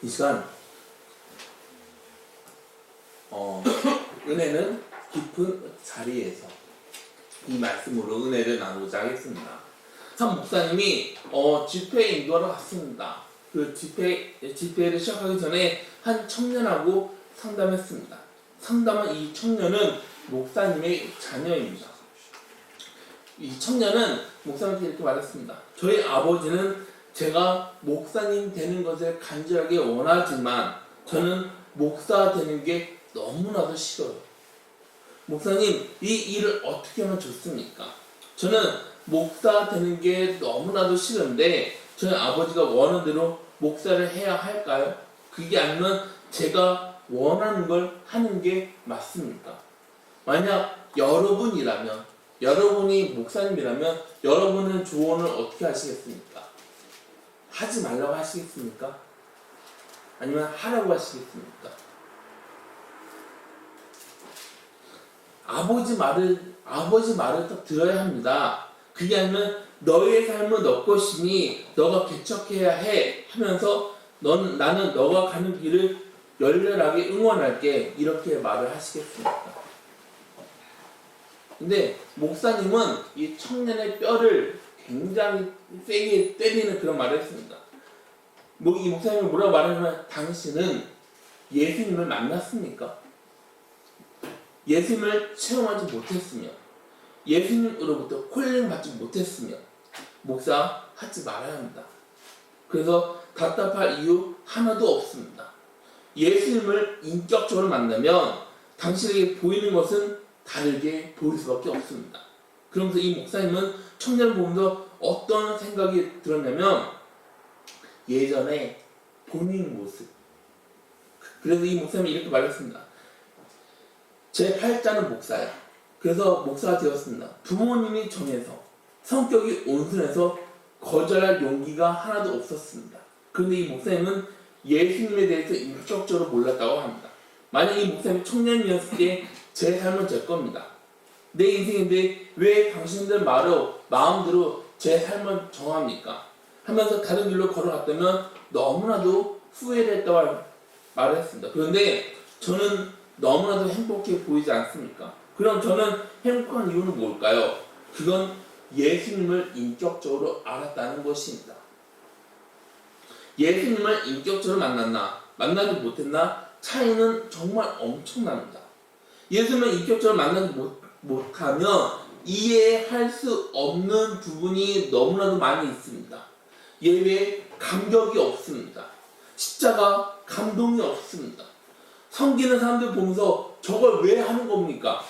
이 시간 은혜는 깊은 자리에서 이 말씀으로 은혜를 나누고자 하겠습니다. 한 목사님이 집회 인도하러 갔습니다. 그 집회를 시작하기 전에 한 청년하고 상담했습니다. 상담한 이 청년은 목사님의 자녀입니다. 이 청년은 목사님한테 이렇게 말했습니다. 저희 아버지는 제가 목사님 되는 것을 간절하게 원하지만 저는 목사 되는 게 너무나도 싫어요. 목사님, 이 일을 어떻게 하면 좋습니까? 저는 목사 되는 게 너무나도 싫은데 저희 아버지가 원하는 대로 목사를 해야 할까요? 그게 아니면 제가 원하는 걸 하는 게 맞습니까? 만약 여러분이 목사님이라면 여러분은 조언을 어떻게 하시겠습니까? 하지 말라고 하시겠습니까? 아니면 하라고 하시겠습니까? 아버지 말을 딱 들어야 합니다. 그게 아니면 너의 삶은 너 것이니 너가 개척해야 해 하면서 나는 너가 가는 길을 열렬하게 응원할게 이렇게 말을 하시겠습니까? 근데 목사님은 이 청년의 뼈를 굉장히 세게 때리는 그런 말을 했습니다. 이 목사님은 뭐라고 말하냐면 당신은 예수님을 만났습니까? 예수님을 체험하지 못했으며 예수님으로부터 콜링 받지 못했으며 목사 하지 말아야 합니다. 그래서 답답할 이유 하나도 없습니다. 예수님을 인격적으로 만나면 당신에게 보이는 것은 다르게 보일 수밖에 없습니다. 그러면서 이 목사님은 청년을 보면서 어떤 생각이 들었냐면 예전에 본인 모습. 그래서 이 목사님이 이렇게 말했습니다. 제 팔자는 목사야. 그래서 목사가 되었습니다. 부모님이 정해서 성격이 온순해서 거절할 용기가 하나도 없었습니다. 그런데 이 목사님은 예수님에 대해서 인격적으로 몰랐다고 합니다. 만약 이 목사님이 청년이었을 때 제 삶은 제 겁니다. 내 인생인데 왜 당신들 마음대로 제 삶을 정합니까? 하면서 다른 길로 걸어갔다면 너무나도 후회를 했다고 말을 했습니다. 그런데 저는 너무나도 행복해 보이지 않습니까? 그럼 저는 행복한 이유는 뭘까요? 그건 예수님을 인격적으로 알았다는 것입니다. 예수님을 인격적으로 만나지 못했나? 차이는 정말 엄청납니다. 예수님을 인격적으로 만나지 못하면 이해할 수 없는 부분이 너무나도 많이 있습니다. 예외에 감격이 없습니다. 십자가 감동이 없습니다. 섬기는 사람들 보면서 저걸 왜 하는 겁니까?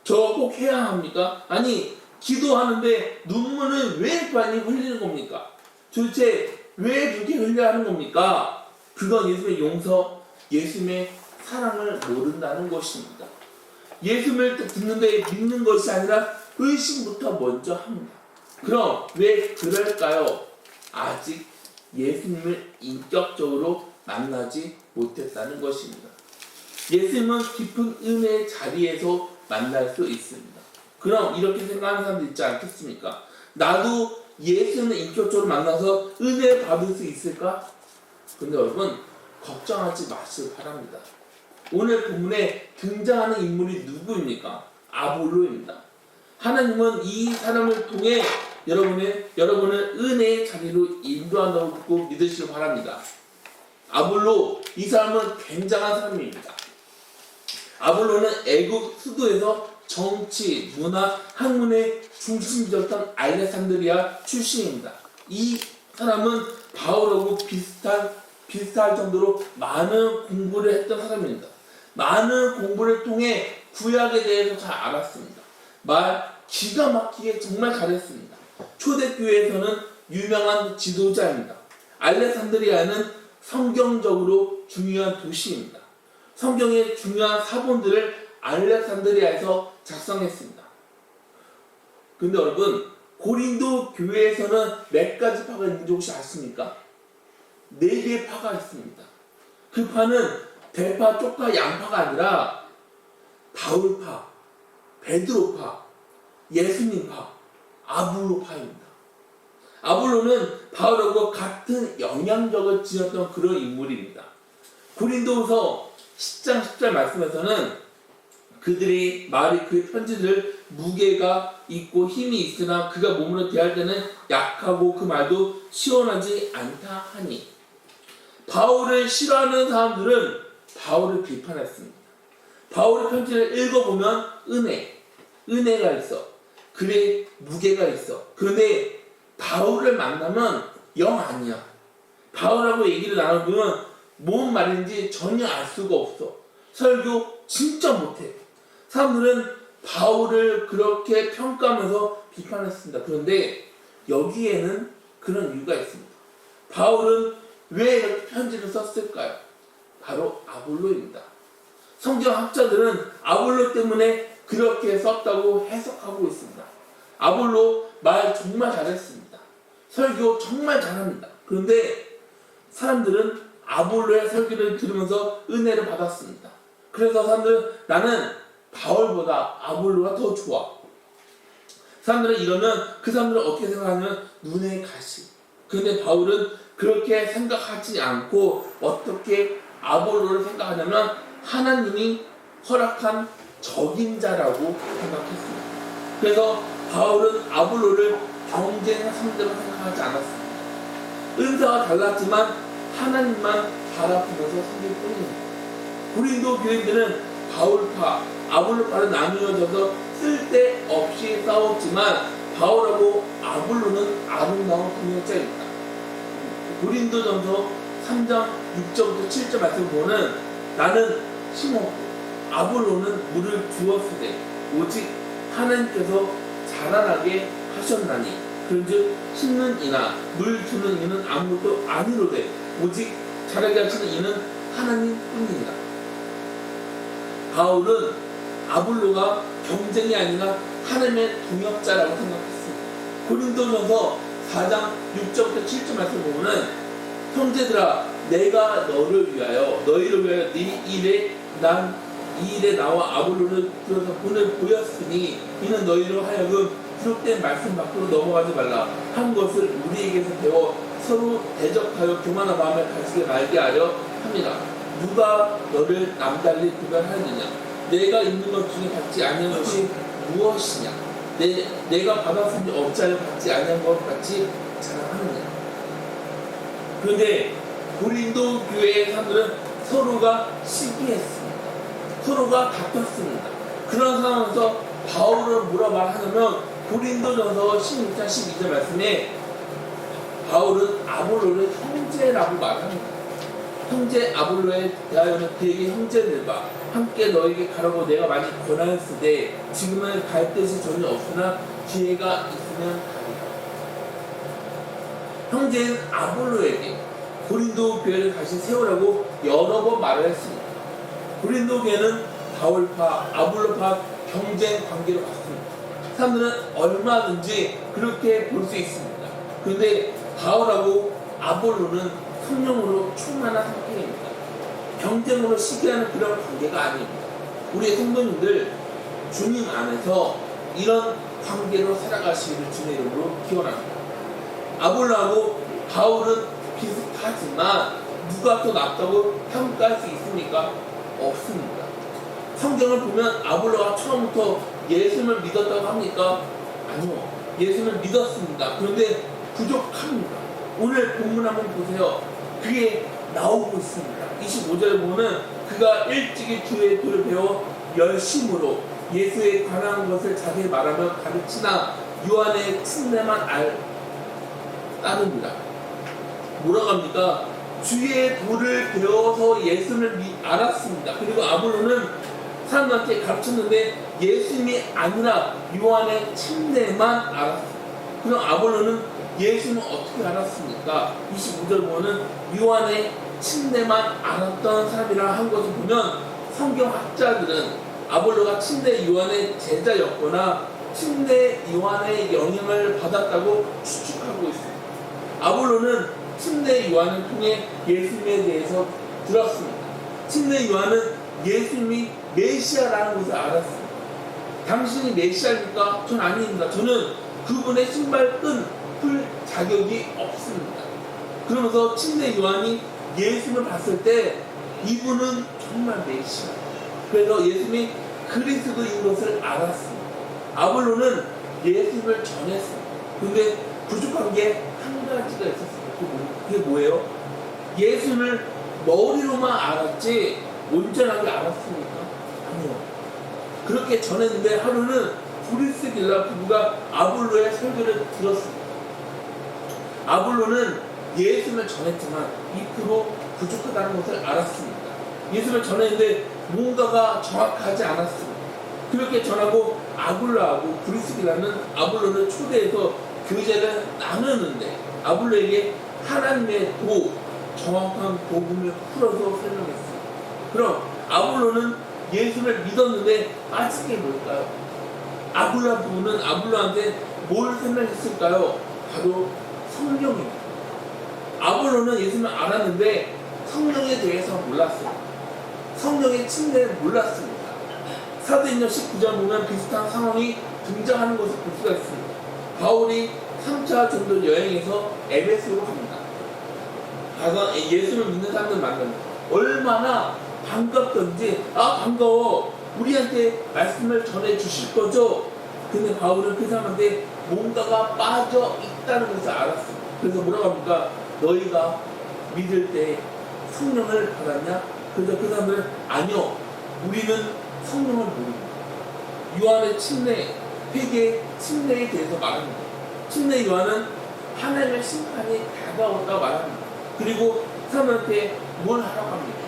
저거 꼭 해야 합니까? 아니 기도하는데 눈물을 왜 이렇게 많이 흘리는 겁니까? 도대체 왜 그렇게 흘려야 하는 겁니까? 그건 예수님의 용서, 예수님의 사랑을 모른다는 것입니다. 예수님을 듣는데 믿는 것이 아니라 의심부터 먼저 합니다. 그럼 왜 그럴까요? 아직 예수님을 인격적으로 만나지 못했다는 것입니다. 예수님은 깊은 은혜의 자리에서 만날 수 있습니다. 그럼 이렇게 생각하는 사람도 있지 않겠습니까? 나도 예수님을 인격적으로 만나서 은혜 받을 수 있을까? 근데 여러분 걱정하지 마시길 바랍니다. 오늘 본문에 등장하는 인물이 누구입니까? 아볼로입니다. 하나님은 이 사람을 통해 여러분을 은혜의 자리로 인도한다고 믿으시길 바랍니다. 아볼로, 이 사람은 굉장한 사람입니다. 아볼로는 애국 수도에서 정치, 문화, 학문의 중심지였던 알렉산드리아 출신입니다. 이 사람은 바울하고 비슷할 정도로 많은 공부를 했던 사람입니다. 많은 공부를 통해 구약에 대해서 잘 알았습니다. 기가 막히게 정말 잘했습니다. 초대교회에서는 유명한 지도자입니다. 알렉산드리아는 성경적으로 중요한 도시입니다. 성경의 중요한 사본들을 알렉산드리아에서 작성했습니다. 근데 여러분 고린도 교회에서는 몇 가지 파가 있는지 혹시 아십니까? 4개의 파가 있습니다. 그 파는 대파, 쪽파, 양파가 아니라 바울파, 베드로파, 예수님파, 아볼로파입니다. 아볼로는 바울하고 같은 영향력을 지녔던 그런 인물입니다. 고린도후서 10장 10절 말씀에서는 그들이 말이 그의 편지를 무게가 있고 힘이 있으나 그가 몸으로 대할 때는 약하고 그 말도 시원하지 않다 하니, 바울을 싫어하는 사람들은 바울을 비판했습니다. 바울의 편지를 읽어보면 은혜가 있어. 글에 무게가 있어. 그런데 바울을 만나면 영 아니야. 바울하고 얘기를 나눠보면 뭔 말인지 전혀 알 수가 없어. 설교 진짜 못해. 사람들은 바울을 그렇게 평가하면서 비판했습니다. 그런데 여기에는 그런 이유가 있습니다. 바울은 왜 이렇게 편지를 썼을까요? 바로 아볼로입니다. 성경학자들은 아볼로 때문에 그렇게 썼다고 해석하고 있습니다. 아볼로 말 정말 잘했습니다. 설교 정말 잘합니다. 그런데 사람들은 아볼로의 설교를 들으면서 은혜를 받았습니다. 그래서 사람들은 나는 바울보다 아볼로가 더 좋아. 사람들은 이러면 그 사람들은 어떻게 생각하냐면 눈의 가시. 그런데 바울은 그렇게 생각하지 않고 어떻게 아볼로를 생각하냐면 하나님이 허락한 적임자라고 생각했습니다. 그래서 바울은 아볼로를 경쟁 상대로 생각하지 않았습니다. 은사가 달랐지만 하나님만 바라보면서 섬길 뿐입니다. 고린도 교인들은 바울파, 아볼로파로 나누어져서 쓸데없이 싸웠지만 바울하고 아볼로는 아름다운 동역자입니다. 고린도전서 3장 6절부터 7절 말씀 보면 나는 심었고 아볼로는 물을 주었으되 오직 하나님께서 자라나게 하셨나니 그런즉 심는 이나 물 주는 이는 아무것도 아니로되 오직 자라게 하시는 이는 하나님 뿐이니라. 바울은 아볼로가 경쟁이 아니라 하나님의 동역자라고 생각했습니다. 고린도전서 4장 6절부터 7절 말씀 보면은 형제들아 내가 너희를 위하여 네 일에 이 일에 나와 아볼로를 들어서 본을 보였으니 이는 너희로 하여금 기록된 말씀 밖으로 넘어가지 말라 한 것을 우리에게서 배워 서로 대적하여 교만한 마음을 가지게 말게 하려 합니다. 누가 너를 남달리 구별하느냐? 내가 있는 것 중에 받지 아니한 것이 무엇이냐? 내가 받았으니 어찌하여 받지 아니한 것 같이 자랑하느냐? 그런데 고린도 교회의 사람들은 서로가 시기했습니다. 서로가 다퉜습니다. 그런 상황에서 바울을 뭐라 말하냐면 고린도전서 16장 12절 말씀에 바울은 아볼로를 형제라고 말합니다. 형제 아볼로에 대하여는 그에게 형제들과 함께 너에게 가라고 내가 많이 권하였으되 지금은 갈 뜻이 전혀 없으나 기회가 있으면 가리라. 형제인 아볼로에게 고린도 교회를 다시 세우라고 여러 번 말을 했습니다. 고린도 교회는 바울파, 아볼로파 경쟁 관계로 갔습니다. 사람들은 얼마든지 그렇게 볼 수 있습니다. 그런데 바울하고 아볼로는 성령으로 충만한 상태입니다. 경쟁으로 시기하는 그런 관계가 아닙니다. 우리의 성도님들 주님 안에서 이런 관계로 살아가시기를 주님의 이름으로 기원합니다. 아볼로하고 바울은 비슷하지만 누가 더 낫다고 평가할 수 있습니까? 없습니다. 성경을 보면 아볼로가 처음부터 예수님을 믿었다고 합니까? 아니요. 예수님을 믿었습니다. 그런데 부족합니다. 오늘 본문 한번 보세요. 그게 나오고 있습니다. 25절에 보면 그가 일찍이 주의 도를 배워 열심으로 예수에 관한 것을 자세히 말하며 가르치나 요한의 침례만 따릅니다. 뭐라고 합니까? 주의 도를 배워서 예수를 알았습니다. 그리고 아볼로는 사람들한테 가르쳤는데 예수님이 아니라 요한의 침례만 알았습니다. 그럼 아볼로는 예수님은 어떻게 알았습니까? 25절 보면 요한의 침례만 알았던 사람이라 한 것을 보면 성경학자들은 아볼로가 침례 요한의 제자였거나 침례 요한의 영향을 받았다고 추측하고 있습니다. 아볼로는 침례 요한을 통해 예수님에 대해서 들었습니다. 침례 요한은 예수님이 메시아라는 것을 알았습니다. 당신이 메시아입니까? 전 아닙니다. 저는 그분의 신발끈 베풀 자격이 없습니다. 그러면서 침례 요한이 예수님을 봤을 때 이분은 정말 메시아, 그래서 예수님이 그리스도인 것을 알았습니다. 아볼로는 예수님을 전했습니다. 근데 부족한 게 한 가지가 있었습니다. 그게 뭐예요? 예수님을 머리로만 알았지 온전하게 알았습니까? 아니요. 그렇게 전했는데 하루는 브리스길라 부부가 아볼로의 설교를 들었습니다. 아볼로는 예수님을 전했지만 2% 부족하다는 것을 알았습니다. 예수님을 전했는데 뭔가가 정확하지 않았습니다. 그렇게 전하고 아볼로하고 브리스길라는 아볼로를 초대해서 교제를 나누는데 아볼로에게 하나님의 정확한 복음을 풀어서 설명했습니다. 그럼 아볼로는 예수를 믿었는데 빠진 게 뭘까요? 아볼로 부부는 아볼로한테 뭘 설명했을까요? 바로 성령입니다. 아볼로는 예수님을 알았는데 성령에 대해서 몰랐습니다. 성령의 침례를 몰랐습니다. 사도행전 19장 보면 비슷한 상황이 등장하는 것을 볼 수가 있습니다. 바울이 3차 전도 여행에서 에베소로 갑니다. 가서 예수를 믿는 사람들 만납니다. 얼마나 반갑던지, 반가워, 우리한테 말씀을 전해 주실 거죠? 근데 바울은 그 사람한테 뭔가가 빠져 있다는 것을 알았습니다. 그래서 뭐라고 합니까? 너희가 믿을 때 성령을 받았냐? 그래서 그 사람들은 아니요, 우리는 성령을 모릅니다. 요한의 침례, 회개 침례에 대해서 말합니다. 침례 요한은 하나님의 심판이 다가온다고 말합니다. 그리고 사람한테 뭘 하라고 합니까?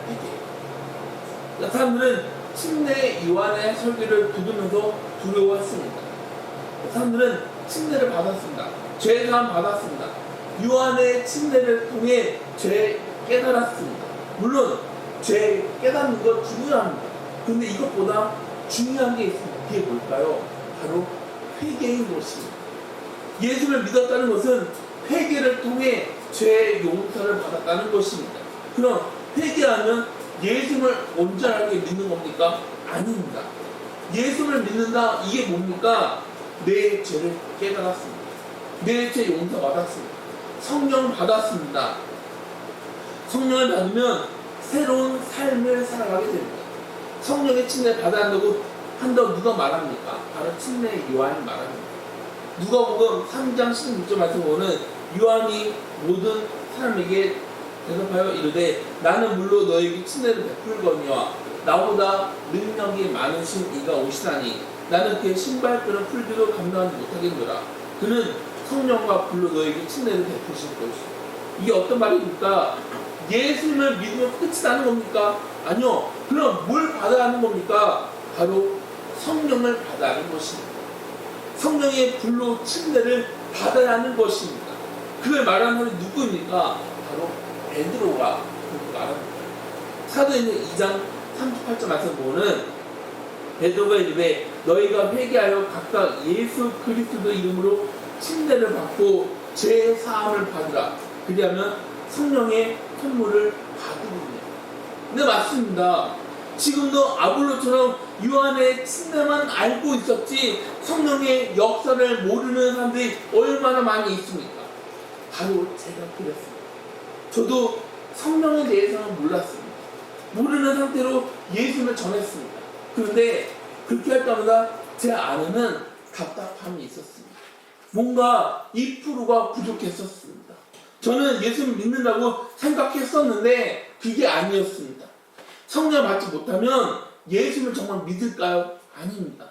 회개. 사람들은 침례 요한의 설교를 들으면서 두려워했습니다. 사람들은 침례를 받았습니다. 죄사함 받았습니다. 요한의 침례를 통해 죄 깨달았습니다. 물론 죄 깨닫는 것 중요합니다. 근데 이것보다 중요한 게 있습니다. 그게 뭘까요? 바로 회개인 것입니다. 예수를 믿었다는 것은 회개를 통해 죄 용서를 받았다는 것입니다. 그럼 회개하면 예수를 온전하게 믿는 겁니까? 아닙니다. 예수를 믿는다, 이게 뭡니까? 내 죄를 깨달았습니다. 내 죄 용서 받았습니다. 성령 받았습니다. 성령을 받으면 새로운 삶을 살아가게 됩니다. 성령의 침례 받아야 한다고 누가 말합니까? 바로 침례 요한이 말합니다. 누가복음 3장 16절에서 보면 요한이 모든 사람에게 대답하여 이르되 나는 물로 너에게 침례를 베풀거니와 나보다 능력이 많으신 이가 오시다니 나는 그의 신발끈을 풀기도 감당하지 못하겠노라. 그는 성령과 불로 너에게 침례를 베푸실 것이다. 이게 어떤 말입니까? 예수님을 믿으면 끝이 나는 겁니까? 아니요. 그럼 뭘 받아야 하는 겁니까? 바로 성령을 받아야 하는 것입니다. 성령의 불로 침례를 받아야 하는 것입니다. 그걸 말하는 사람이 누구입니까? 바로 베드로가 그렇게 말합니다. 사도행전 2장 38절 말씀 보면 베드로가 이르되 너희가 회개하여 각각 예수 그리스도 이름으로 침례를 받고 죄 사함을 받으라. 그리하면 성령의 선물을 받으리니. 네, 맞습니다. 지금도 아볼로처럼 요한의 침례만 알고 있었지 성령의 역사를 모르는 사람들이 얼마나 많이 있습니까? 바로 제가 그랬습니다. 저도 성령에 대해서는 몰랐습니다. 모르는 상태로 예수를 전했습니다. 그런데 그렇게 할 때마다 제 안에는 답답함이 있었습니다. 뭔가 2%가 부족했었습니다. 저는 예수를 믿는다고 생각했었는데 그게 아니었습니다. 성령을 받지 못하면 예수를 정말 믿을까요? 아닙니다.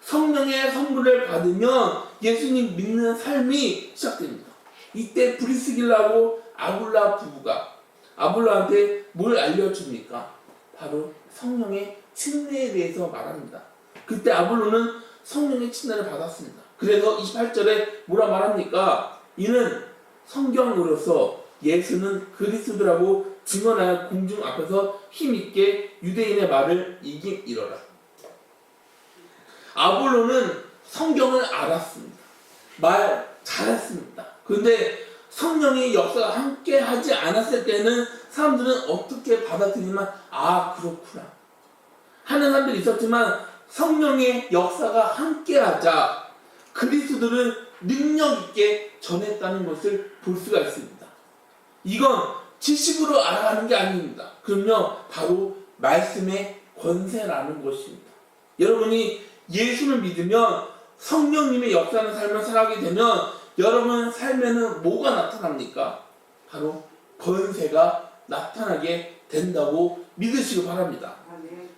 성령의 선물을 받으면 예수님 믿는 삶이 시작됩니다. 이때 브리스길라하고 아굴라 부부가 아볼로한테 뭘 알려줍니까? 바로 성령의 침례에 대해서 말합니다. 그때 아볼로는 성령의 침례를 받았습니다. 그래서 28절에 뭐라 말합니까? 이는 성경으로서 예수는 그리스도라고 증언하여 공중 앞에서 힘있게 유대인의 말을 이기리라. 아볼로는 성경을 알았습니다. 말 잘했습니다. 그런데 성령의 역사가 함께 하지 않았을 때는 사람들은 어떻게 받아들이면 그렇구나 하는 사람들이 있었지만 성령의 역사가 함께 하자 그리스도를 능력 있게 전했다는 것을 볼 수가 있습니다. 이건 지식으로 알아가는 게 아닙니다. 그럼요, 바로 말씀의 권세라는 것입니다. 여러분이 예수를 믿으면 성령님의 역사하는 삶을 살아가게 되면 여러분 삶에는 뭐가 나타납니까? 바로 권세가 나타나게 된다고 믿으시기 바랍니다.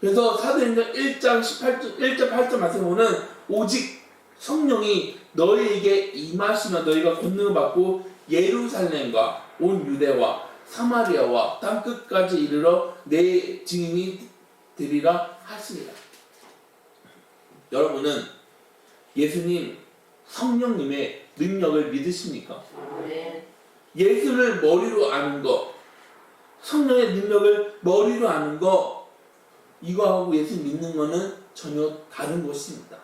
그래서 사도행전 1장 8절 말씀에 보면 오직 성령이 너희에게 임하시면 너희가 권능을 받고 예루살렘과 온 유대와 사마리아와 땅 끝까지 이르러 내 증인이 되리라 하시니라. 여러분은 예수님 성령님의 능력을 믿으십니까? 예수를 머리로 아는 것, 성령의 능력을 머리로 아는 것, 이거하고 예수 믿는 것은 전혀 다른 것입니다.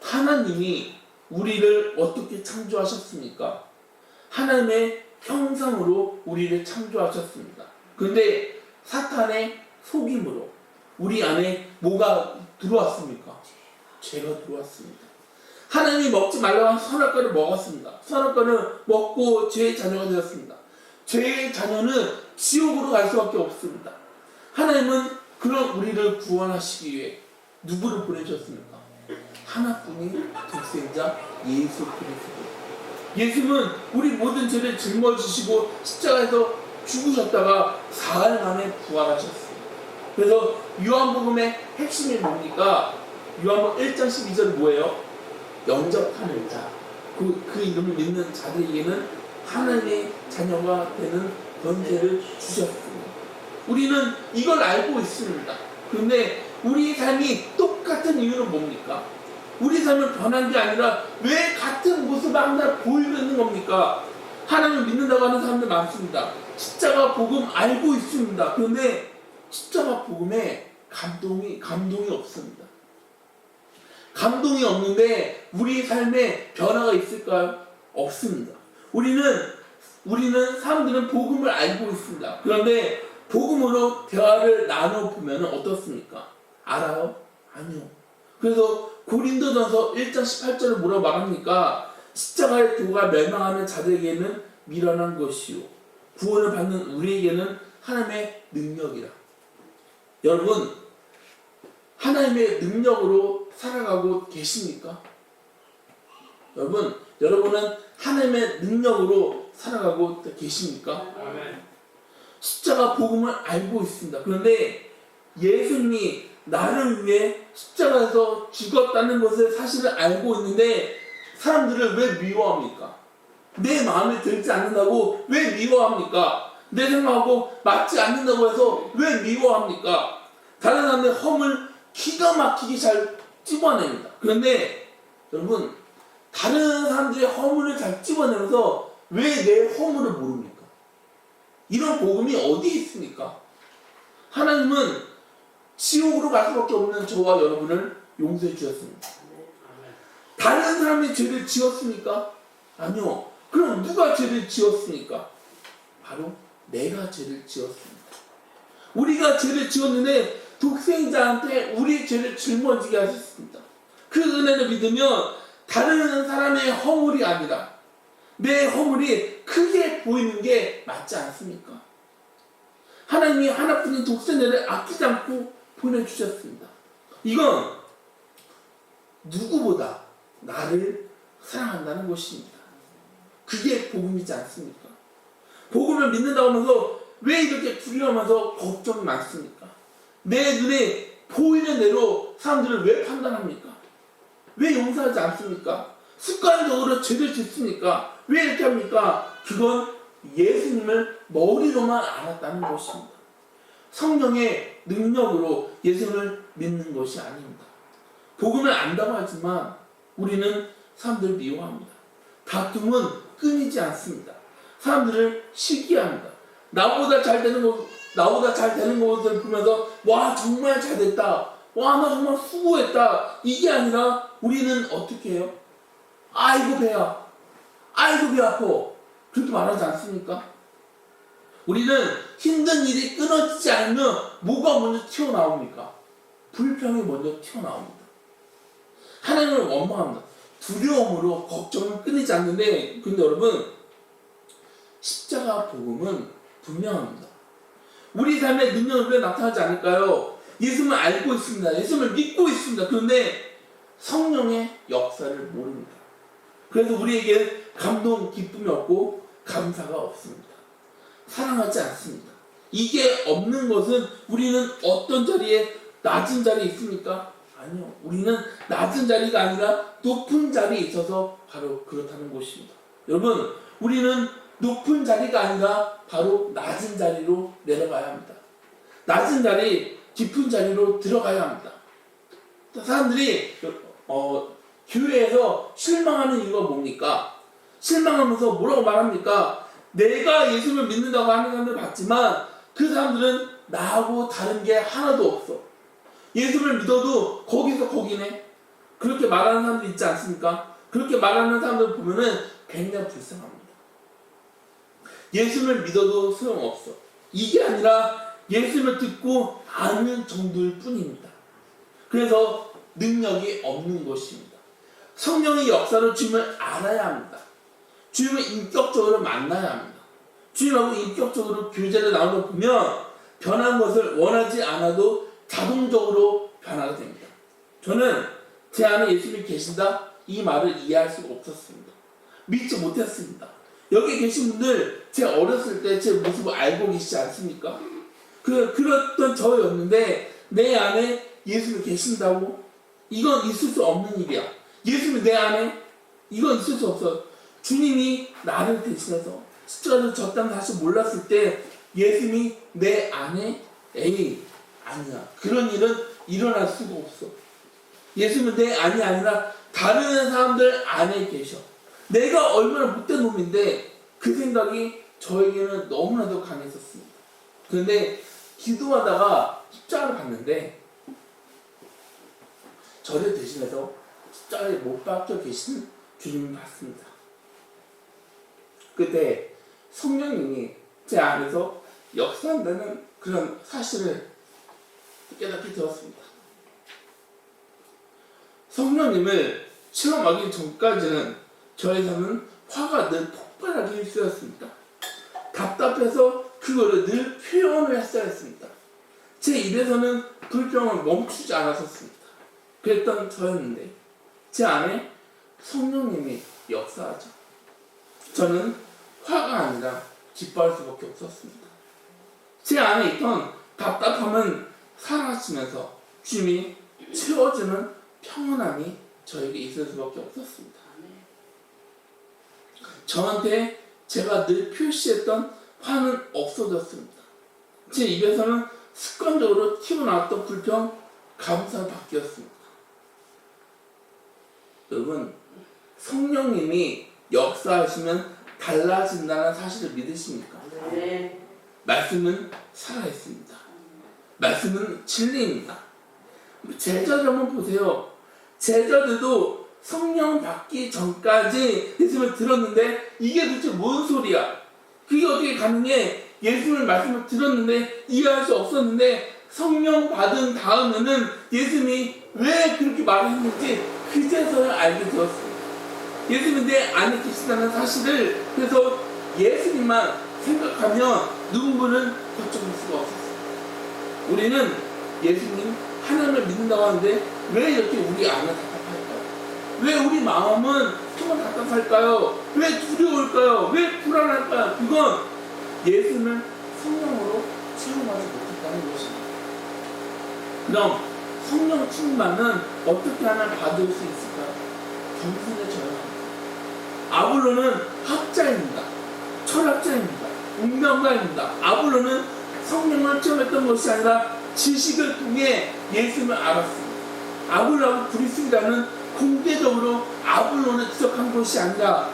하나님이 우리를 어떻게 창조하셨습니까? 하나님의 형상으로 우리를 창조하셨습니다. 그런데 사탄의 속임으로 우리 안에 뭐가 들어왔습니까? 죄가 들어왔습니다. 하나님이 먹지 말라고 한 선악과를 먹었습니다. 선악과를 먹고 죄의 자녀가 되었습니다. 죄의 자녀는 지옥으로 갈 수밖에 없습니다. 하나님은 그런 우리를 구원하시기 위해 누구를 보내셨습니까? 하나뿐인 독생자 예수 그리스도. 예수는 우리 모든 죄를 짊어지시고 십자가에서 죽으셨다가 사흘 만에 부활하셨어요. 그래서 요한복음의 핵심이 뭡니까? 요한복음 1장 12절은 뭐예요? 영접하는 자. 그 이름을 믿는 자들에게는 하나님의 자녀가 되는 권세를 주셨습니다. 우리는 이걸 알고 있습니다. 그런데 우리 삶이 똑같은 이유는 뭡니까? 우리 삶은 변한 게 아니라 왜 같은 모습을 항상 보이고 있는 겁니까? 하나님을 믿는다고 하는 사람들 많습니다. 십자가 복음 알고 있습니다. 그런데 십자가 복음에 감동이 없습니다. 감동이 없는데 우리 삶에 변화가 있을까요? 없습니다. 우리는 사람들은 복음을 알고 있습니다. 그런데 복음으로 대화를 나눠보면 어떻습니까? 알아요? 아니요. 그래서 고린도전서 1장 18절을 뭐라고 말합니까? 십자가의 도가 멸망하는 자들에게는 미련한 것이요 구원을 받는 우리에게는 하나님의 능력이라. 여러분, 하나님의 능력으로 살아가고 계십니까? 여러분은 하나님의 능력으로 살아가고 계십니까? 십자가 복음을 알고 있습니다. 그런데 예수님이 나를 위해 십자가에서 죽었다는 것을 사실을 알고 있는데 사람들을 왜 미워합니까? 내 마음에 들지 않는다고 왜 미워합니까? 내 생각하고 맞지 않는다고 해서 왜 미워합니까? 다른 사람의 허물 기가 막히게 잘 찝어냅니다. 그런데 여러분, 다른 사람들의 허물을 잘 찝어내면서 왜 내 허물을 모릅니까? 이런 복음이 어디에 있습니까? 하나님은 지옥으로 갈 수밖에 없는 저와 여러분을 용서해 주셨습니다. 다른 사람이 죄를 지었습니까? 아니요. 그럼 누가 죄를 지었습니까? 바로 내가 죄를 지었습니다. 우리가 죄를 지었는데 독생자한테 우리 죄를 짊어지게 하셨습니다. 그 은혜를 믿으면 다른 사람의 허물이 아니라 내 허물이 크게 보이는 게 맞지 않습니까? 하나님이 하나뿐인 독생자를 아끼지 않고 보내주셨습니다. 이건 누구보다 나를 사랑한다는 것입니다. 그게 복음이지 않습니까? 복음을 믿는다고 하면서 왜 이렇게 두려워하면서 걱정이 많습니까? 내 눈에 보이는 대로 사람들을 왜 판단합니까? 왜 용서하지 않습니까? 습관적으로 죄를 짓습니까? 왜 이렇게 합니까? 그건 예수님을 머리로만 알았다는 것입니다. 성령의 능력으로 예수님을 믿는 것이 아닙니다. 복음을 안다고 하지만 우리는 사람들을 미워합니다. 다툼은 끊이지 않습니다. 사람들을 시기합니다. 나보다 잘 되는 것을 보면서 와 정말 잘됐다. 와 나 정말 수고했다. 이게 아니라 우리는 어떻게 해요? 아이고 배야. 아이고 배 아파. 그렇게 말하지 않습니까? 우리는 힘든 일이 끊어지지 않으면 뭐가 먼저 튀어나옵니까? 불평이 먼저 튀어나옵니다. 하나님을 원망합니다. 두려움으로 걱정은 끊이지 않는데, 근데 여러분, 십자가 복음은 분명합니다. 우리 삶의 능력은 왜 나타나지 않을까요? 예수님을 알고 있습니다. 예수님을 믿고 있습니다. 그런데 성령의 역사를 모릅니다. 그래서 우리에게 감동, 기쁨이 없고 감사가 없습니다. 사랑하지 않습니다. 이게 없는 것은 우리는 어떤 자리에, 낮은 자리에 있습니까? 아니요. 우리는 낮은 자리가 아니라 높은 자리에 있어서 바로 그렇다는 것입니다. 여러분, 우리는 높은 자리가 아니라 바로 낮은 자리로 내려가야 합니다. 낮은 자리, 깊은 자리로 들어가야 합니다. 사람들이 교회에서 실망하는 이유가 뭡니까? 실망하면서 뭐라고 말합니까? 내가 예수를 믿는다고 하는 사람들 봤지만 그 사람들은 나하고 다른 게 하나도 없어. 예수를 믿어도 거기서 거기네. 그렇게 말하는 사람들 있지 않습니까? 그렇게 말하는 사람들 보면은 굉장히 불쌍합니다. 예수를 믿어도 소용없어. 이게 아니라 예수를 듣고 아는 정도일 뿐입니다. 그래서 능력이 없는 것입니다. 성령의 역사로 주님을 알아야 합니다. 주님을 인격적으로 만나야 합니다. 주님하고 인격적으로 교제를 나누다 보면 변한 것을 원하지 않아도 자동적으로 변하게 됩니다. 저는 제 안에 예수님이 계신다? 이 말을 이해할 수가 없었습니다. 믿지 못했습니다. 여기 계신 분들 제 어렸을 때 제 모습을 알고 계시지 않습니까? 그랬던 저였는데 내 안에 예수님이 계신다고? 이건 있을 수 없는 일이야. 예수님이 내 안에? 이건 있을 수 없어. 주님이 나를 대신해서 십자가를 졌다는 사실 몰랐을 때 예수님이 내 안에? 에이, 아니야. 그런 일은 일어날 수가 없어. 예수님은 내 안이 아니라 다른 사람들 안에 계셔. 내가 얼마나 못된 놈인데 그 생각이 저에게는 너무나도 강했었습니다. 그런데 기도하다가 십자가를 봤는데 저를 대신해서 십자가에 못 박혀 계시는 주님을 봤습니다. 그때 성령님이 제 안에서 역사한다는 그런 사실을 깨닫게 되었습니다. 성령님을 체험하기 전까지는 저의 삶은 화가 늘 폭발하기 일쑤였습니다. 답답해서 그거를 늘 표현을 했어야 했습니다. 제 입에서는 불평을 멈추지 않았었습니다. 그랬던 저였는데 제 안에 성령님이 역사하죠. 저는 화가 아니라 기뻐할 수밖에 없었습니다. 제 안에 있던 답답함은 사라지면서 주님이 채워주는 평온함이 저에게 있을 수밖에 없었습니다. 저한테 제가 늘 표시했던 화는 없어졌습니다. 제 입에서는 습관적으로 튀어나왔던 불평, 감사가 바뀌었습니다. 여러분, 성령님이 역사하시면 달라진다는 사실을 믿으십니까? 네. 말씀은 살아있습니다. 말씀은 진리입니다. 제자들 한번 보세요. 제자들도 성령 받기 전까지 예수님을 들었는데 이게 도대체 뭔 소리야? 그게 어떻게 가능해? 예수님의 말씀을 들었는데 이해할 수 없었는데 성령 받은 다음에는 예수님이 왜 그렇게 말했는지 그제서야 알게 되었습니다. 예수님이 내 안에 계시다는 사실을 그래서 예수님만 생각하면 눈물은 거쳐볼 수가 없었어요. 우리는 예수님 하나님을 믿는다고 하는데 왜 이렇게 우리 안을 답답할까요? 왜 우리 마음은 정말 답답할까요? 왜 두려울까요? 왜 불안할까요? 그건 예수님을 성령으로 체험하지 못했다는 것입니다. 그럼 성령 충만은 어떻게 하나 받을 수 있을까요? 겸손에 져야 합니다. 아볼로는 학자입니다. 철학자입니다. 운명가입니다. 아볼로는 성령을 체험했던 것이 아니라 지식을 통해 예수님을 알았습니다. 아볼로하고 브리스기라는 공개적으로 아볼로를 지적한 것이 아니라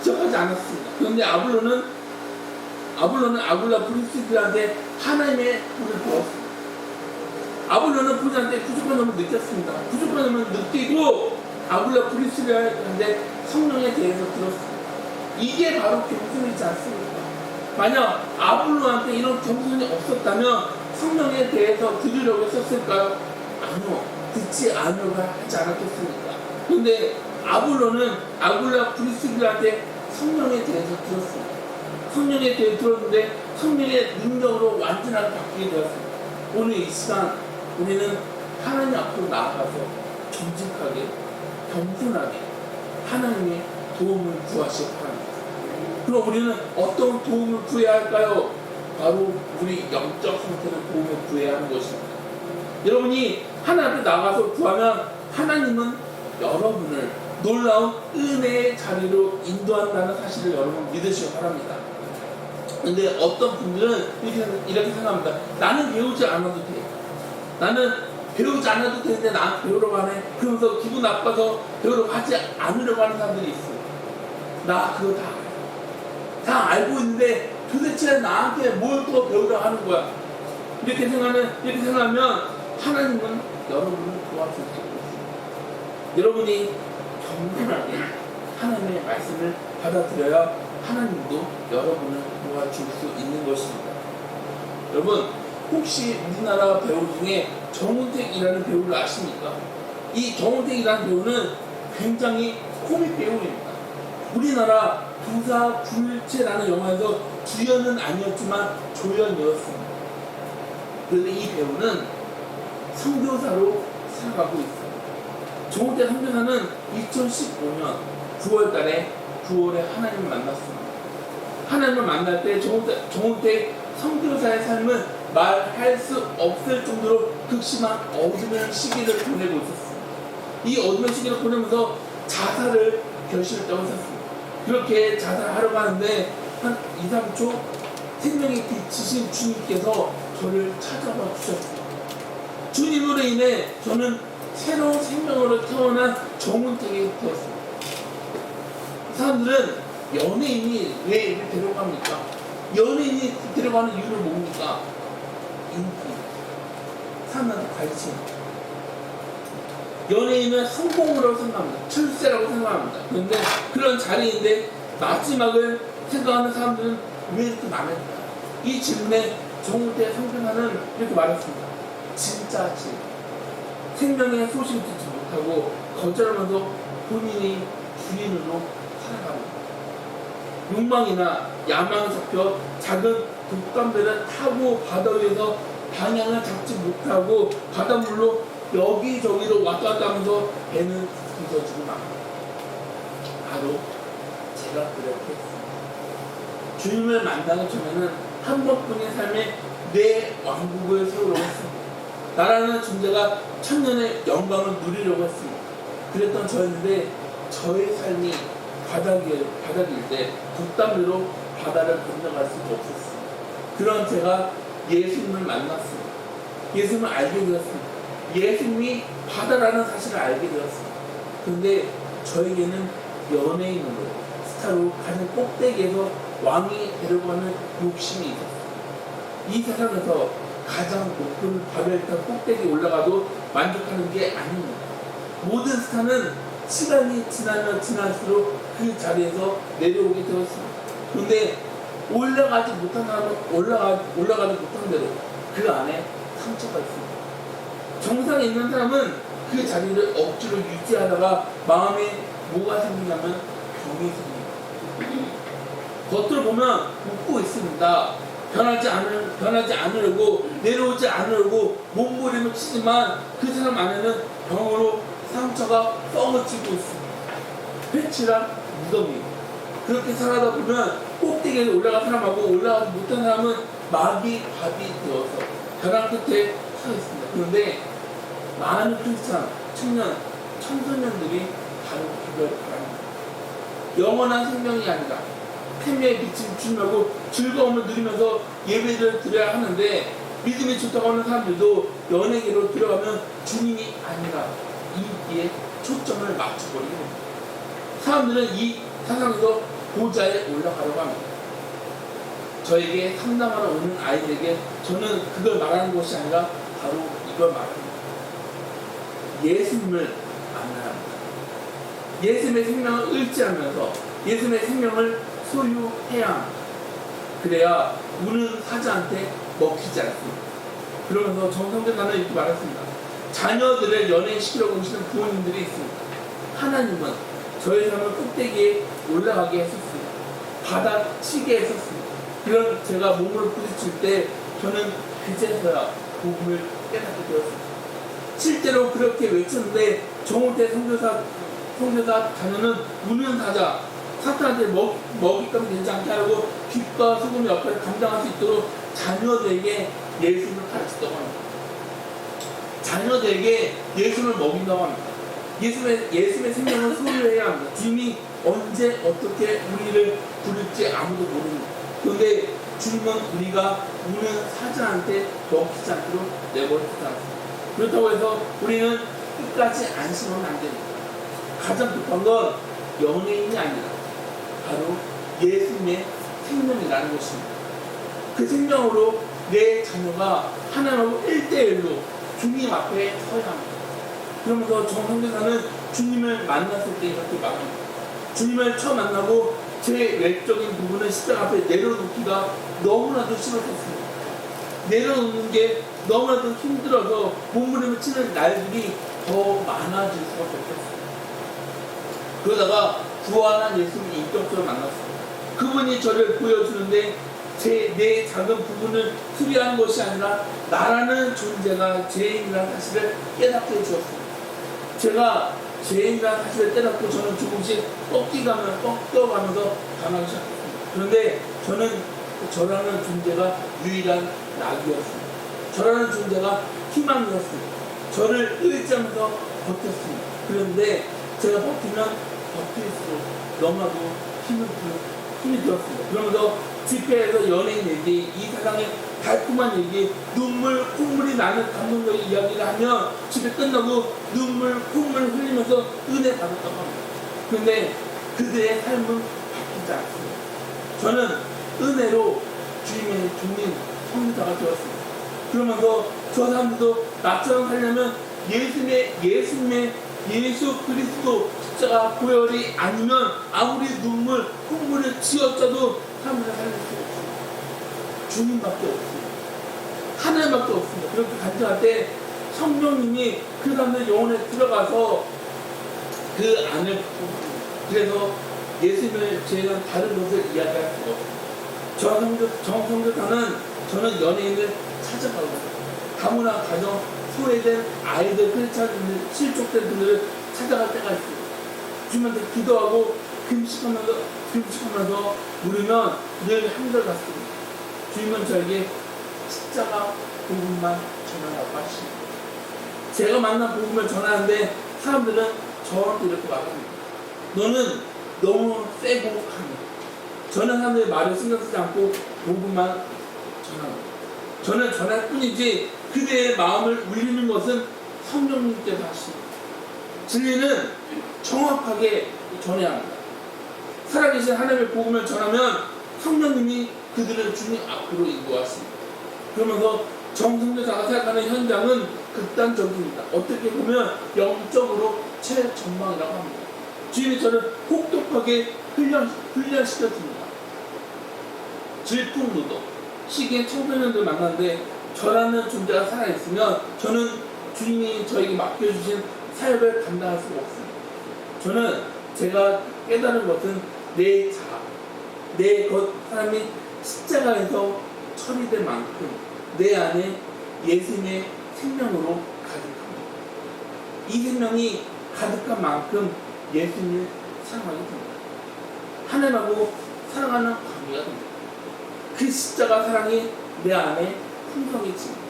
지적하지 않았습니다. 그런데 아볼로는 아굴라 브리스기한테 하나님의 불을 부었습니다. 아볼로는 본인한테 부족한 점을 느꼈습니다. 부족한 점을 느끼고 아굴라 브리스기한테 성령에 대해서 들었습니다. 이게 바로 겸손이지 않습니까? 만약 아볼로한테 이런 겸손이 없었다면 성령에 대해서 들으려고 했었을까요? 아니요. 듣지 않으려고 하지 않았겠습니까? 근데 아굴라 프리스길한테 성령에 대해서 들었습니다. 성령에 대해서 들었는데 성령의 능력으로 완전하게 바뀌게 되었습니다. 오늘 이 시간 우리는 하나님 앞으로 나아가서 정직하게 겸손하게 하나님의 도움을 구하시기 바랍니다. 그럼 우리는 어떤 도움을 구해야 할까요? 바로 우리 영적 상태의 도움을 구해야 하는 것입니다. 여러분이 하나님 앞에 나가서 구하면 하나님은 여러분을 놀라운 은혜의 자리로 인도한다는 사실을 여러분 믿으시기 바랍니다. 근데 어떤 분들은 이렇게 생각합니다. 나는 배우지 않아도 돼. 나는 배우지 않아도 되는데 나한테 배우려고 하네. 그러면서 기분 나빠서 배우려고 하지 않으려고 하는 사람들이 있어요. 나 그거 다 알고 있는데 도대체 나한테 뭘 더 배우려고 하는 거야. 이렇게 생각하면 하나님은 여러분을 도와줄 수 있습니다. 여러분이 겸손하게 하나님의 말씀을 받아들여야 하나님도 여러분을 도와줄 수 있는 것입니다. 여러분 혹시 우리나라 배우 중에 정운택이라는 배우를 아십니까? 이 정운택이라는 배우는 굉장히 코믹 배우입니다. 우리나라 부사불체라는 영화에서 주연은 아니었지만 조연이었습니다. 그런데 이 배우는 선교사로 살아가고 있어요. 정운택 선교사는 2015년 9월에 하나님을 만났습니다. 하나님을 만날 때 정운택 선교사의 삶은 말할 수 없을 정도로 극심한 어둠의 시기를 보내고 있었습니다. 이 어둠의 시기를 보내면서 자살을 결심했다고 했었습니다. 그렇게 자살하려고 하는데 한 2, 3초 생명이 비치신 주님께서 저를 찾아와 주셨습니다. 주님으로 인해 저는 새로운 생명으로 태어난 정운택이 되었습니다. 사람들은 연예인이 왜 이렇게 데려갑니까? 연예인이 데려가는 이유는 뭡니까? 인기, 사람한테 관심. 연예인은 성공이라고 생각합니다. 출세라고 생각합니다. 그런데 그런 자리인데 마지막을 생각하는 사람들은 왜 이렇게 많을까? 이 질문에 정운택 선교사는 이렇게 말했습니다. 진짜지. 생명의 소식을 듣지 못하고 거절하면서 본인이 주인으로 살아갑니다. 욕망이나 야망에 잡혀 작은 독감배를 타고 바다 위에서 방향을 잡지 못하고 바닷물로 여기저기로 왔다 갔다 하면서 배는 부서지고 맙니다. 바로 제가 그렇게 했습니다. 주님을 만나기 전에는 한 번뿐인 삶에 내 왕국을 세우려고 했습니다. 나라는 존재가 천년의 영광을 누리려고 했습니다. 그랬던 저였는데 저의 삶이 바닥일 때 독담으로 바다를 건너갈 수가 없었습니다. 그런 제가 예수님을 만났습니다. 예수님을 알게 되었습니다. 예수님이 바다라는 사실을 알게 되었습니다. 그런데 저에게는 연예인으로 스타로 가장 꼭대기에서 왕이 되려고 욕심이 있었습니다. 이 세상에서 가장 높은 바벨탑 꼭대기에 올라가도 만족하는 게 아닙니다. 모든 스타는 시간이 지나면 지날수록 그 자리에서 내려오게 되었습니다. 그런데 올라가지 못한 사람은 올라가지 못한 대로 그 안에 상처가 있습니다. 정상에 있는 사람은 그 자리를 억지로 유지하다가 마음에 뭐가 생기냐면 병이 생깁니다. 겉으로 보면 웃고 있습니다. 변하지 않으려고 내려오지 않으려고 몸부림을 치지만 그 사람 안에는 병으로 상처가 썩어지고 있습니다. 회치랑 무덤이 그렇게 살아다 보면 꼭대기에 올라간 사람하고 올라가지 못한 사람은 밥이 되어서 벼랑 끝에 서 있습니다. 그런데 많은 크리스찬, 청소년들이 바로 그걸 바랍니다. 영원한 생명이 아니라 생명의 빛을 주님하고 즐거움을 누리면서 예배를 드려야 하는데 믿음이 좋다고 하는 사람들도 연예계로 들어가면 주님이 아니라 인기에 초점을 맞춰버리게 됩니다. 사람들은 이 세상에서 보좌에 올라가려고 합니다. 저에게 상담하러 오는 아이들에게 저는 그걸 말하는 것이 아니라 바로 이걸 말합니다. 예수님을 만나야 합니다. 예수님의 생명을 의지하면서 예수님의 생명을 소유해야 합니다. 그래야 우는 사자한테 먹히지 않습니다. 그러면서 정성대사는 이렇게 말했습니다. 자녀들을 연예인시키려고 오시는 부모님들이 있습니다. 하나님은 저의 삶을 꼭대기에 올라가게 했었습니다. 바닥치게 했었습니다. 그런 제가 몸으로 부딪힐 때 저는 그제서야 복음을 깨닫게 되었습니다. 실제로 그렇게 외쳤는데 정호태 선교사 자녀는 우는 사자, 사탄한테 먹잇감이 되지 않게 하려고 빛과 소금의 역할을 감당할 수 있도록 자녀들에게 예수를 가르치다고 합니다. 자녀들에게 예수를 먹인다고 합니다. 예수의 생명을 소유해야 합니다. 주님이 언제 어떻게 우리를 부를지 아무도 모릅니다. 그런데 주님은 우리가 우는 사자한테 먹히지 않도록 내버려두지 않습니다. 그렇다고 해서 우리는 끝까지 안심하면 안 됩니다. 가장 급한 건 연예인이 아니라 바로 예수님의 생명이라는 것입니다. 그 생명으로 내 자녀가 하나님하고 1대1로 주님 앞에 서야 합니다. 그러면서 정선교사는 주님을 만났을 때 이렇게 말합니다. 주님을 처음 만나고 제 외적인 부분은 십자가 앞에 내려놓기가 너무나도 싫었습니다. 내려놓는 게 너무나도 힘들어서 몸부림을 치는 날들이 더 많아질 수밖에 없었습니다. 그러다가 부활한 예수님 인격적으로 만났습니다. 그분이 저를 보여주는데 내 작은 부분을 수리하는 것이 아니라 나라는 존재가 죄인이라는 사실을 깨닫게 해주었습니다. 제가 죄인이라는 사실을 깨닫고 저는 조금씩 꺾여가면서 변하기 시작했습니다. 그런데 저는 저라는 존재가 유일한 낙이었습니다. 저라는 존재가 희망이었습니다. 저를 의지하면서 버텼습니다. 그런데 제가 버틸수록 너무나도 힘이 들었습니다. 그러면서 집회에서 연예인 얘기, 이 세상의 달콤한 얘기, 눈물, 콧물이 나는 감동적인 이야기를 하면 집회 끝나고 눈물, 콧물 흘리면서 은혜 받았다고 합니다. 그런데 그들의 삶은 바뀌지 않습니다. 저는 은혜로 주님의 종인 성자가 되었습니다. 그러면서 저 사람들도 나처럼 살려면 예수 그리스도 십자가 보혈이 아니면 아무리 눈물, 콧물을 쥐어짜도 사람들을 살릴 수 없습니다. 주님밖에 없습니다. 하나님밖에 없습니다. 그렇게 간증할 때 성령님이 그 사람들 영혼에 들어가서 그 안을 바꿉니다. 그래서 예수님을 저희는 다른 것을 이야기할 수가 없습니다. 정성교사는 저는 연예인을 찾아가고 다문화 가정 소외된 아이들, 크리스찬들, 실족된 분들을 찾아갈 때가 있습니다. 주님한테 기도하고 금식하면서 물으면 늘 한결같습니다. 주님은 저에게 십자가 복음만 전하라고 하십니다. 제가 만난 복음을 전하는데 사람들은 저한테 이렇게 말합니다. 너는 너무 세고 강해. 저는 사람들의 말을 신경 쓰지 않고 복음만 전합니다. 저는 전할 뿐이지 그대의 마음을 울리는 것은 성령님께서 하십니다. 진리는 정확하게 전해야 합니다. 살아계신 하나님의 복음을 전하면 성령님이 그들을 주님 앞으로 인도하십니다. 그러면서 정성교사가 생각하는 현장은 극단적입니다. 어떻게 보면 영적으로 최전방이라고 합니다. 주님이 저를 혹독하게 훈련시켜줍니다. 질풍노도 시기에 청소년들 만났는데 저라는 존재가 살아있으면 저는 주님이 저에게 맡겨주신 사역을 감당할 수가 없습니다. 저는 제가 깨달은 것은 내 사람이 십자가에서 처리된 만큼 내 안에 예수님의 생명으로 가득합니다. 이 생명이 가득한 만큼 예수님을 사랑하게 됩니다. 하나님하고 사랑하는 관계가 됩니다. 그 십자가 사랑이 내 안에 풍성해집니다.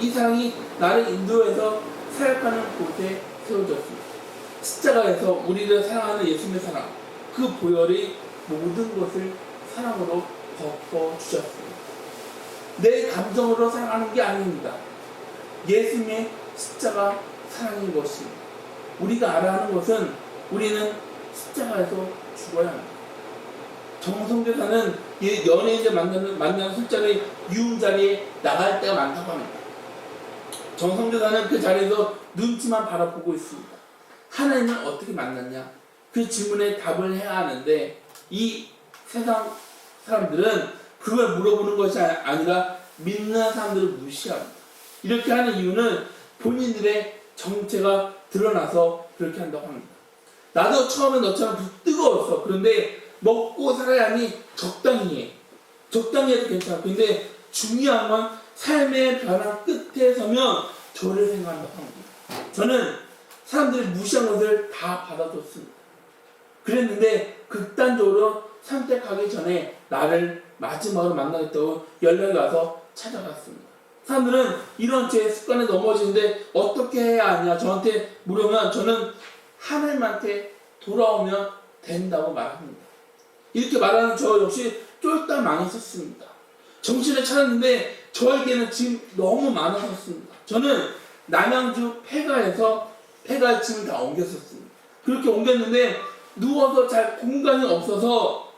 이 사랑이 나를 인도해서 사역하는 곳에 세워졌습니다. 십자가에서 우리를 사랑하는 예수님의 사랑, 그 보혈이 모든 것을 사랑으로 덮어주셨습니다. 내 감정으로 사랑하는 게 아닙니다. 예수님의 십자가 사랑인 것입니다. 우리가 알아야 하는 것은 우리는 십자가에서 죽어야 합니다. 정성교사는 연예인들 만나는 술자리, 유흥자리에 나갈 때가 많다고 합니다. 정성교사는 그 자리에서 눈치만 바라보고 있습니다. 하나님을 어떻게 만났냐? 그 질문에 답을 해야 하는데 이 세상 사람들은 그걸 물어보는 것이 아니라 믿는 사람들을 무시합니다. 이렇게 하는 이유는 본인들의 정체가 드러나서 그렇게 한다고 합니다. 나도 처음에 너처럼 뜨거웠어. 그런데 먹고 살아야 하니 적당히 해. 적당히 해도 괜찮아. 근데 중요한 건 삶의 변화 끝에 서면 저를 생각한다고 합니다. 저는 사람들이 무시한 것을 다 받아줬습니다. 그랬는데 극단적으로 선택하기 전에 나를 마지막으로 만나겠다고 연락이 와서 찾아갔습니다. 사람들은 이런 제 습관에 넘어지는데 어떻게 해야 하냐 저한테 물으면 저는 하나님한테 돌아오면 된다고 말합니다. 이렇게 말하는 저 역시 쫄딱 망했었습니다. 정신을 차렸는데 저에게는 지금 너무 많아졌습니다. 저는 남양주 폐가에 짐을 다 옮겼었습니다. 그렇게 옮겼는데 누워서 잘 공간이 없어서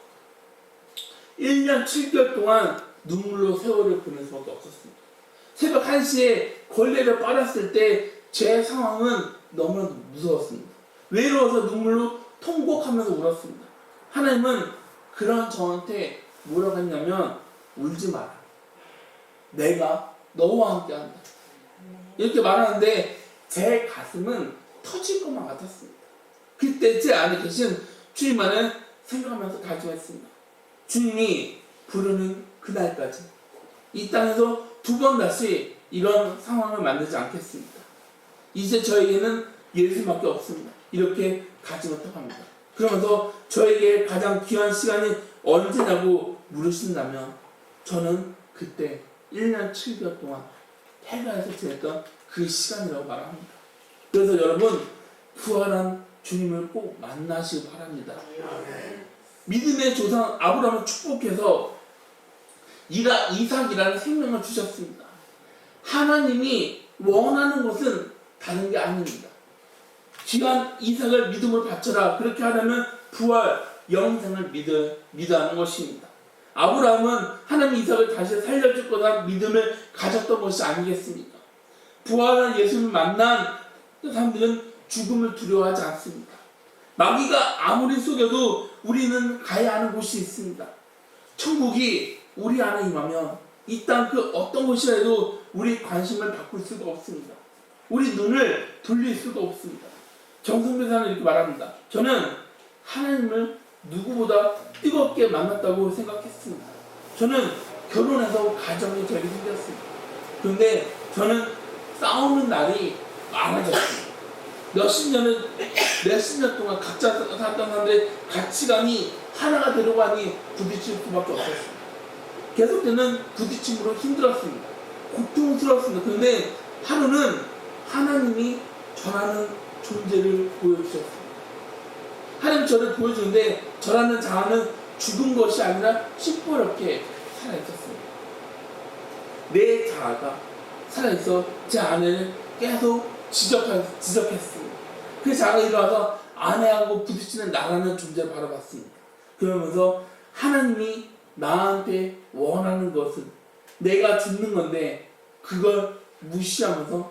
1년 7개월 동안 눈물로 세월을 보낼 수밖에 없었습니다. 새벽 1시에 걸레를 빨았을 때 제 상황은 너무나도 무서웠습니다. 외로워서 눈물로 통곡하면서 울었습니다. 하나님은 그런 저한테 뭐라고 했냐면 울지 마라. 내가 너와 함께 한다. 이렇게 말하는데 제 가슴은 터질 것만 같았습니다. 그때 제 안에 계신 주님만을 생각하면서 다짐했습니다. 주님이 부르는 그날까지 이 땅에서 두 번 다시 이런 상황을 만들지 않겠습니다. 이제 저에게는 예수밖에 없습니다. 이렇게 다짐했다고 합니다. 그러면서 저에게 가장 귀한 시간이 언제냐고 물으신다면 저는 그때 1년 7개월 동안 폐가에서 지냈던 그 시간이라고 말합니다. 그래서 여러분 부활한 주님을 꼭 만나시기 바랍니다. 믿음의 조상 아브라함을 축복해서 이삭이라는 생명을 주셨습니다. 하나님이 원하는 것은 다른 게 아닙니다. 귀한 이삭을 믿음으로 바쳐라. 그렇게 하려면 부활, 영생을 믿어야 하는 것입니다. 아브라함은 하나님 이삭을 다시 살려줄 거라는 믿음을 가졌던 것이 아니겠습니까? 부활한 예수님을 만난 사람들은 죽음을 두려워하지 않습니다. 마귀가 아무리 속여도 우리는 가야 하는 곳이 있습니다. 천국이 우리 안에 임하면 이 땅 그 어떤 곳이라도 우리 관심을 바꿀 수가 없습니다. 우리 눈을 돌릴 수가 없습니다. 정성교사는 이렇게 말합니다. 저는 하나님을 누구보다 뜨겁게 만났다고 생각했습니다. 저는 결혼해서 가정이 저에게 생겼습니다. 그런데 저는 싸우는 날이 많아졌습니다. 몇십 년 동안 각자 살았던 사람들의 가치관이 하나가 되려고 하니 부딪힐 수밖에 없었습니다. 계속되는 부딪힘으로 힘들었습니다. 고통스러웠습니다. 그런데 하루는 하나님이 저라는 존재를 보여주셨습니다. 하나님 저를 보여주는데 저라는 자아는 죽은 것이 아니라 시퍼렇게 살아있었습니다. 내 자아가 살아있어 제 아내를 계속 지적했습니다. 그 자아가 일어나서 아내하고 부딪히는 나라는 존재를 바라봤습니다. 그러면서 하나님이 나한테 원하는 것은 내가 죽는 건데 그걸 무시하면서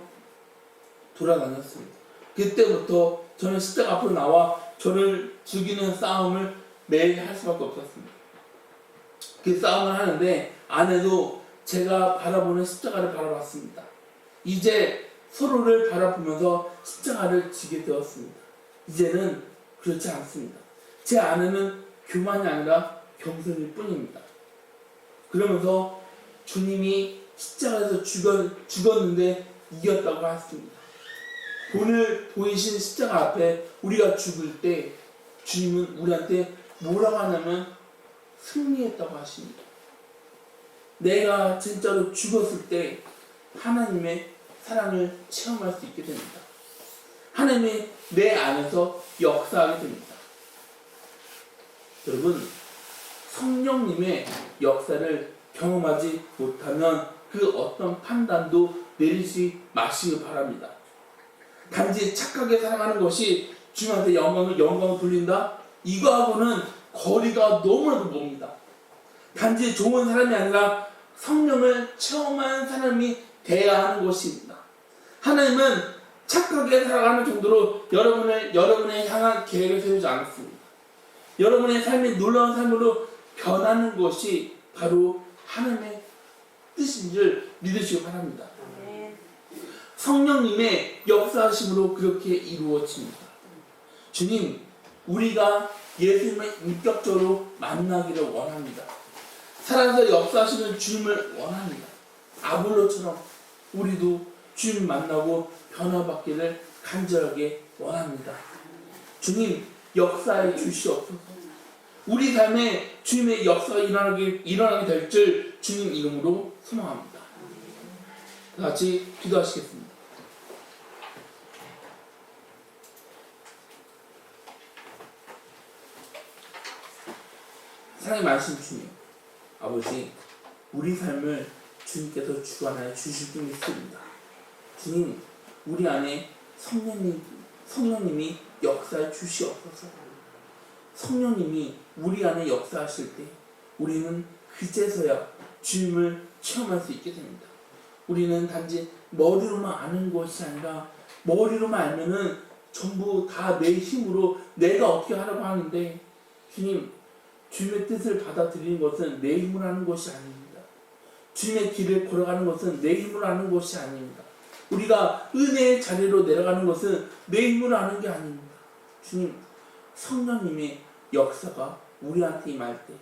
돌아다녔습니다. 그때부터 저는 십자가 앞으로 나와 저를 죽이는 싸움을 매일 할 수밖에 없었습니다. 그 싸움을 하는데 아내도 제가 바라보는 십자가를 바라봤습니다. 이제 서로를 바라보면서 십자가를 지게 되었습니다. 이제는 그렇지 않습니다. 제 아내는 교만이 아니라 겸손일 뿐입니다. 그러면서 주님이 십자가에서 죽었는데 이겼다고 했습니다. 오늘 보이신 십자가 앞에 우리가 죽을 때 주님은 우리한테 뭐라고 하냐면 승리했다고 하십니다. 내가 진짜로 죽었을 때 하나님의 사랑을 체험할 수 있게 됩니다. 하나님이 내 안에서 역사하게 됩니다. 여러분, 성령님의 역사를 경험하지 못하면 그 어떤 판단도 내리지 마시기 바랍니다. 단지 착하게 살아가는 것이 주님한테 영광을 돌린다? 이거하고는 거리가 너무나도 멉니다. 단지 좋은 사람이 아니라 성령을 체험한 사람이 돼야 하는 것입니다. 하나님은 착하게 살아가는 정도로 여러분의 향한 계획을 세우지 않았습니다. 여러분의 삶이 놀라운 삶으로 변하는 것이 바로 하나님의 뜻인 줄 믿으시기 바랍니다. 성령님의 역사하심으로 그렇게 이루어집니다. 주님, 우리가 예수님을 인격적으로 만나기를 원합니다. 살아서 역사하시는 주님을 원합니다. 아볼로처럼 우리도 주님 만나고 변화받기를 간절하게 원합니다. 주님 역사해 주시옵소서. 우리 삶에 주님의 역사가 일어나게 될 줄 주님 이름으로 소망합니다. 같이 기도하시겠습니다. 사랑의 말씀 주님, 아버지, 우리 삶을 주님께서 주관하여 주실 줄 믿습니다. 주님, 우리 안에 성령님이 역사해 주시옵소서. 성령님이 우리 안에 역사하실 때 우리는 그제서야 주님을 체험할 수 있게 됩니다. 우리는 단지 머리로만 아는 것이 아니라 머리로만 알면은 전부 다 내 힘으로 내가 어떻게 하라고 하는데, 주님, 주님의 뜻을 받아들이는 것은 내 힘으로 하는 것이 아닙니다. 주님의 길을 걸어가는 것은 내 힘으로 하는 것이 아닙니다. 우리가 은혜의 자리로 내려가는 것은 내 힘으로 하는 게 아닙니다. 주님, 성령님의 역사가 우리한테 임할 때,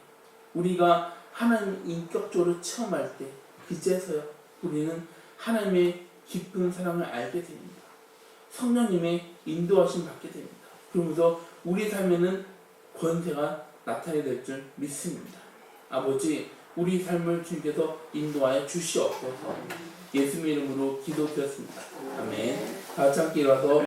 우리가 하나님 인격적으로 체험할 때, 그제서야 우리는 하나님의 깊은 사랑을 알게 됩니다. 성령님의 인도하심 받게 됩니다. 그러면서 우리 삶에는 권세가 나타나게 될 줄 믿습니다. 아버지, 우리 삶을 주님께서 인도하여 주시옵소서. 예수님 이름으로 기도드렸습니다. 아멘. 다 같이 함께 일어나서